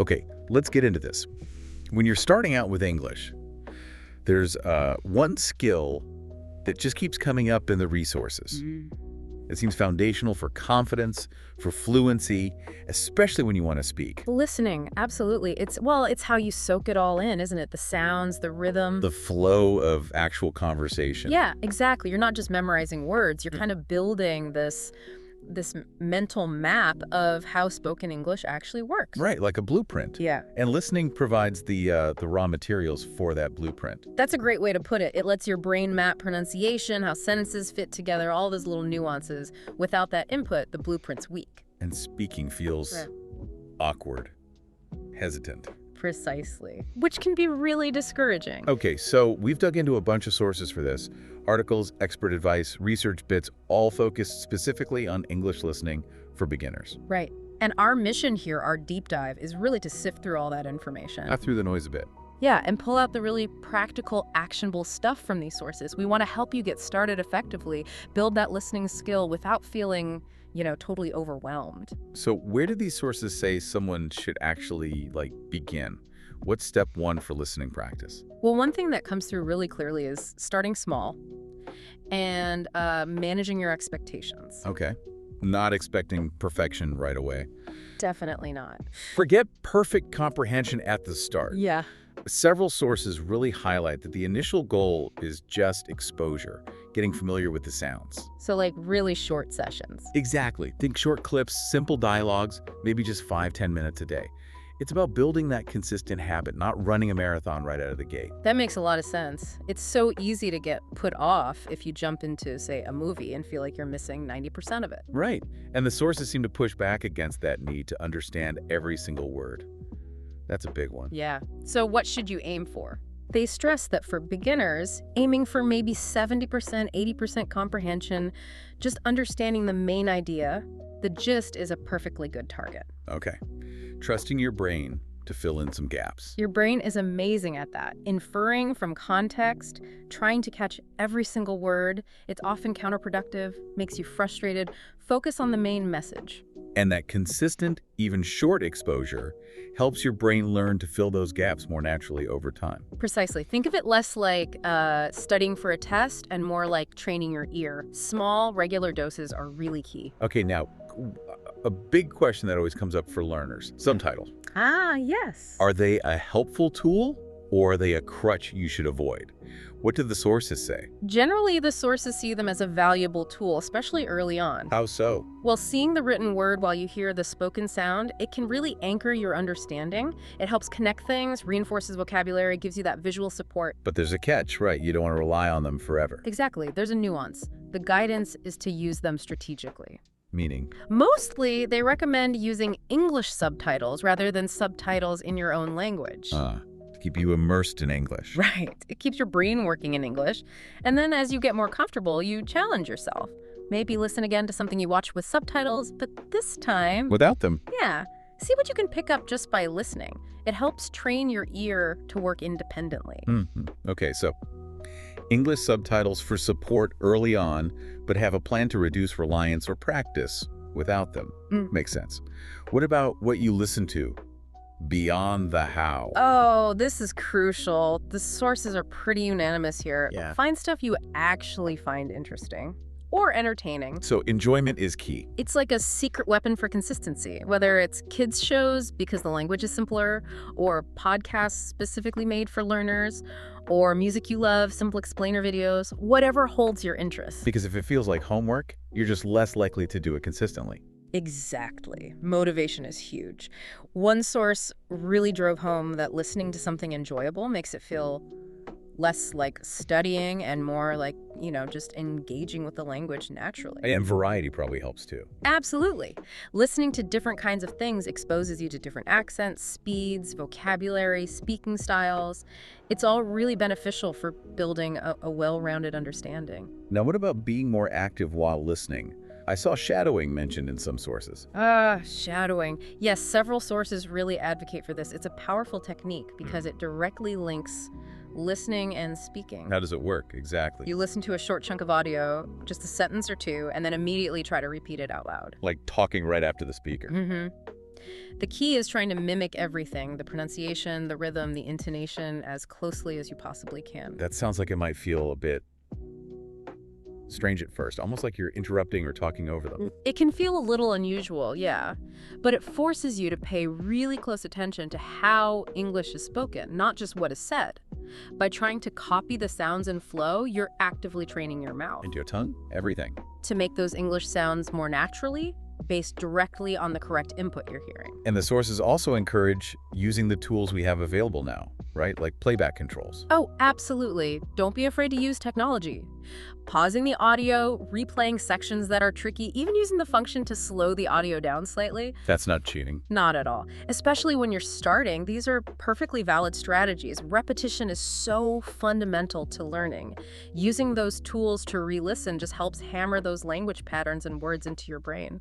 Okay, let's get into this. When you're starting out with English, there's one skill that just keeps coming up in the resources. It seems foundational for confidence, for fluency, especially when you want to speak. Listening, absolutely. It's how you soak it all in, isn't it? The sounds, the rhythm. The flow of actual conversation. Yeah, exactly. You're not just memorizing words. You're kind of building this mental map of how spoken English actually works. Right, like a blueprint. Yeah. And listening provides the raw materials for that blueprint. That's a great way to put it. It lets your brain map pronunciation, how sentences fit together, all those little nuances. Without that input, the blueprint's weak. And speaking feels awkward, hesitant. Precisely. Which can be really discouraging. Okay, so we've dug into a bunch of sources for this. Articles, expert advice, research bits, all focused specifically on English listening for beginners. Right. And our mission here, our deep dive, is really to sift through all that information. Got through the noise a bit. Yeah, and pull out the really practical, actionable stuff from these sources. We want to help you get started effectively, build that listening skill without feeling, totally overwhelmed. So where do these sources say someone should actually, begin? What's step one for listening practice? Well, one thing that comes through really clearly is starting small and managing your expectations. Okay. Not expecting perfection right away. Definitely not. Forget perfect comprehension at the start. Yeah. Several sources really highlight that the initial goal is just exposure, getting familiar with the sounds. So like really short sessions. Exactly. Think short clips, simple dialogues, maybe just 5-10 minutes a day. It's about building that consistent habit, not running a marathon right out of the gate. That makes a lot of sense. It's so easy to get put off if you jump into, say, a movie and feel like you're missing 90% of it. Right. And the sources seem to push back against that need to understand every single word. That's a big one. Yeah. So what should you aim for? They stress that for beginners, aiming for maybe 70%, 80% comprehension, just understanding the main idea, the gist is a perfectly good target. Okay. Trusting your brain to fill in some gaps. Your brain is amazing at that. Inferring from context, trying to catch every single word. It's often counterproductive, makes you frustrated. Focus on the main message. And that consistent, even short exposure helps your brain learn to fill those gaps more naturally over time. Precisely. Think of it less like studying for a test and more like training your ear. Small, regular doses are really key. Okay, now, a big question that always comes up for learners, subtitles. Ah, yes. Are they a helpful tool or are they a crutch you should avoid? What do the sources say? Generally, the sources see them as a valuable tool, especially early on. How so? Well, seeing the written word while you hear the spoken sound, it can really anchor your understanding. It helps connect things, reinforces vocabulary, gives you that visual support. But there's a catch, right? You don't want to rely on them forever. Exactly. There's a nuance. The guidance is to use them strategically. Meaning? Mostly, they recommend using English subtitles rather than subtitles in your own language. To keep you immersed in English. Right. It keeps your brain working in English. And then as you get more comfortable, you challenge yourself. Maybe listen again to something you watch with subtitles, but this time... Without them. Yeah. See what you can pick up just by listening. It helps train your ear to work independently. Okay, so English subtitles for support early on, but have a plan to reduce reliance or practice without them. Makes sense. What about what you listen to beyond the how? Oh, this is crucial. The sources are pretty unanimous here. Yeah. Find stuff you actually find interesting or entertaining. So enjoyment is key. It's like a secret weapon for consistency, whether it's kids shows because the language is simpler, or podcasts specifically made for learners, or music you love, simple explainer videos, whatever holds your interest. Because if it feels like homework, you're just less likely to do it consistently. Exactly. Motivation is huge. One source really drove home that listening to something enjoyable makes it feel less like studying and more like, just engaging with the language naturally. And variety probably helps too. Absolutely. Listening to different kinds of things exposes you to different accents, speeds, vocabulary, speaking styles. It's all really beneficial for building a well-rounded understanding. Now, what about being more active while listening? I saw shadowing mentioned in some sources. Shadowing. Yes, several sources really advocate for this. It's a powerful technique because it directly links listening and speaking. How does it work exactly? You listen to a short chunk of audio, just a sentence or two, and then immediately try to repeat it out loud. Like talking right after the speaker. The key is trying to mimic everything, the pronunciation, the rhythm, the intonation, as closely as you possibly can. That sounds like it might feel a bit strange at first, almost like you're interrupting or talking over them. It can feel a little unusual, yeah, but it forces you to pay really close attention to how English is spoken, not just what is said. By trying to copy the sounds and flow, you're actively training your mouth And your tongue, everything. to make those English sounds more naturally, based directly on the correct input you're hearing. And the sources also encourage using the tools we have available now, right? Like playback controls. Oh, absolutely. Don't be afraid to use technology. Pausing the audio, replaying sections that are tricky, even using the function to slow the audio down slightly. That's not cheating. Not at all. Especially when you're starting, these are perfectly valid strategies. Repetition is so fundamental to learning. Using those tools to re-listen just helps hammer those language patterns and words into your brain.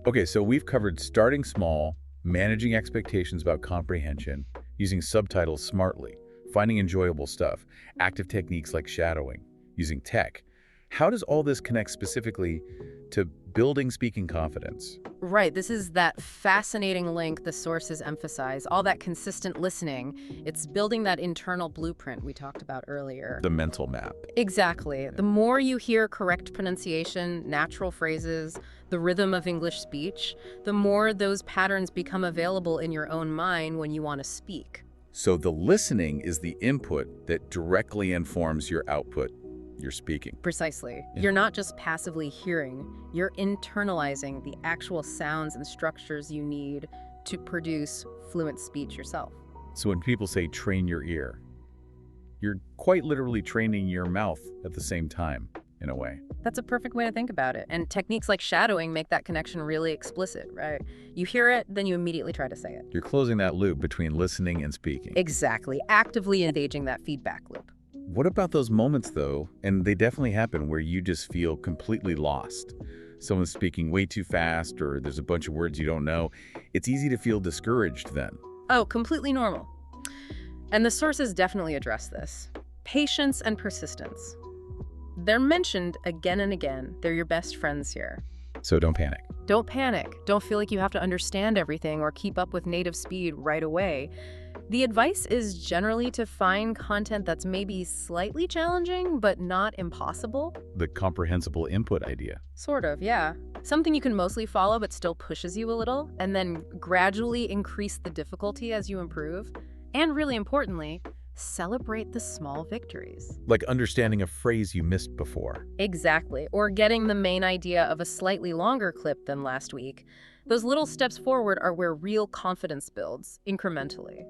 Okay, so we've covered starting small, managing expectations about comprehension, using subtitles smartly, finding enjoyable stuff, active techniques like shadowing, using tech. How does all this connect specifically to building speaking confidence? Right, this is that fascinating link the sources emphasize, all that consistent listening. It's building that internal blueprint we talked about earlier. The mental map. Exactly. The more you hear correct pronunciation, natural phrases, the rhythm of English speech, the more those patterns become available in your own mind when you want to speak. So the listening is the input that directly informs your output, your speaking. Precisely. Yeah. You're not just passively hearing, you're internalizing the actual sounds and structures you need to produce fluent speech yourself. So when people say train your ear, you're quite literally training your mouth at the same time, in a way. That's a perfect way to think about it. And techniques like shadowing make that connection really explicit, right? You hear it, then you immediately try to say it. You're closing that loop between listening and speaking. Exactly. Actively engaging that feedback loop. What about those moments, though, and they definitely happen, where you just feel completely lost? Someone's speaking way too fast, or there's a bunch of words you don't know. It's easy to feel discouraged then. Oh, completely normal. And the sources definitely address this. Patience and persistence. They're mentioned again and again. They're your best friends here. So don't panic. Don't panic. Don't feel like you have to understand everything or keep up with native speed right away. The advice is generally to find content that's maybe slightly challenging, but not impossible. The comprehensible input idea. Sort of, yeah. Something you can mostly follow but still pushes you a little, and then gradually increase the difficulty as you improve. And really importantly, celebrate the small victories. Like understanding a phrase you missed before. Exactly, or getting the main idea of a slightly longer clip than last week. Those little steps forward are where real confidence builds, incrementally.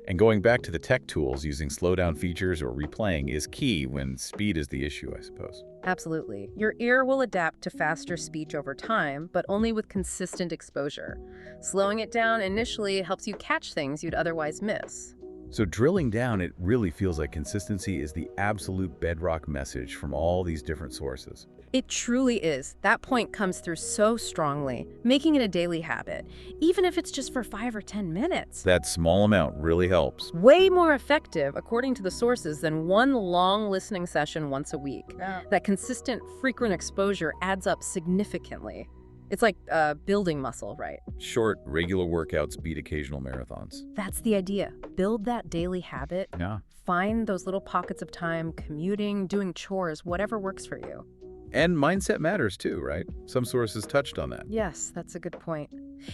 And going back to the tech tools, using slowdown features or replaying is key when speed is the issue, I suppose. Absolutely. Your ear will adapt to faster speech over time, but only with consistent exposure. Slowing it down initially helps you catch things you'd otherwise miss. So drilling down, it really feels like consistency is the absolute bedrock message from all these different sources. It truly is. That point comes through so strongly, making it a daily habit, even if it's just for 5 or 10 minutes. That small amount really helps. Way more effective, according to the sources, than one long listening session once a week. Yeah. That consistent, frequent exposure adds up significantly. It's like building muscle, right? Short, regular workouts beat occasional marathons. That's the idea. Build that daily habit. Yeah. Find those little pockets of time, commuting, doing chores, whatever works for you. And mindset matters too, right? Some sources touched on that. Yes, that's a good point.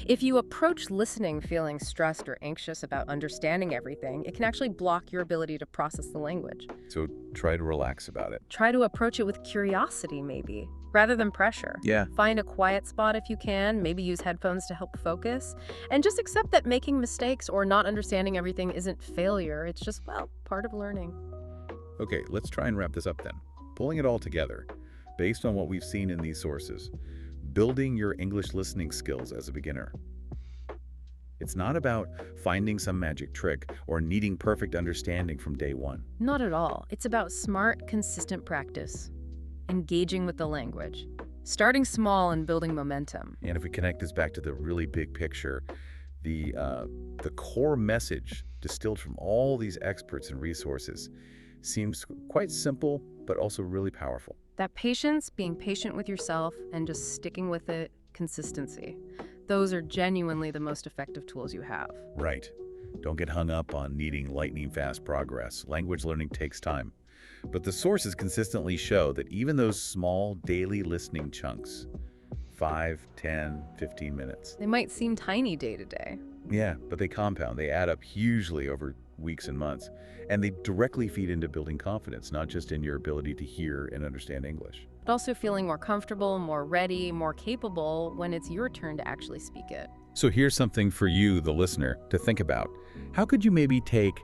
If you approach listening feeling stressed or anxious about understanding everything, it can actually block your ability to process the language. So try to relax about it. Try to approach it with curiosity, maybe, rather than pressure. Yeah. Find a quiet spot if you can, maybe use headphones to help focus, and just accept that making mistakes or not understanding everything isn't failure. It's just, well, part of learning. Okay, let's try and wrap this up then. Pulling it all together, based on what we've seen in these sources, building your English listening skills as a beginner. It's not about finding some magic trick or needing perfect understanding from day one. Not at all. It's about smart, consistent practice, engaging with the language, starting small and building momentum. And if we connect this back to the really big picture, the core message distilled from all these experts and resources seems quite simple, but also really powerful. That patience, being patient with yourself, and just sticking with it, consistency. Those are genuinely the most effective tools you have. Right. Don't get hung up on needing lightning-fast progress. Language learning takes time. But the sources consistently show that even those small daily listening chunks, 5, 10, 15 minutes. They might seem tiny day to day. Yeah, but they compound. They add up hugely over weeks and months. And they directly feed into building confidence, not just in your ability to hear and understand English. But also feeling more comfortable, more ready, more capable when it's your turn to actually speak it. So here's something for you, the listener, to think about. How could you maybe take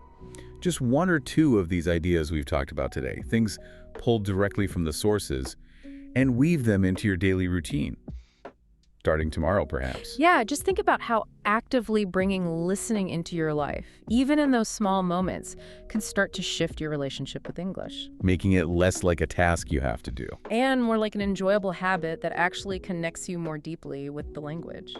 just one or two of these ideas we've talked about today, things pulled directly from the sources, and weave them into your daily routine? Starting tomorrow, perhaps. Yeah, just think about how actively bringing listening into your life, even in those small moments, can start to shift your relationship with English. Making it less like a task you have to do. And more like an enjoyable habit that actually connects you more deeply with the language.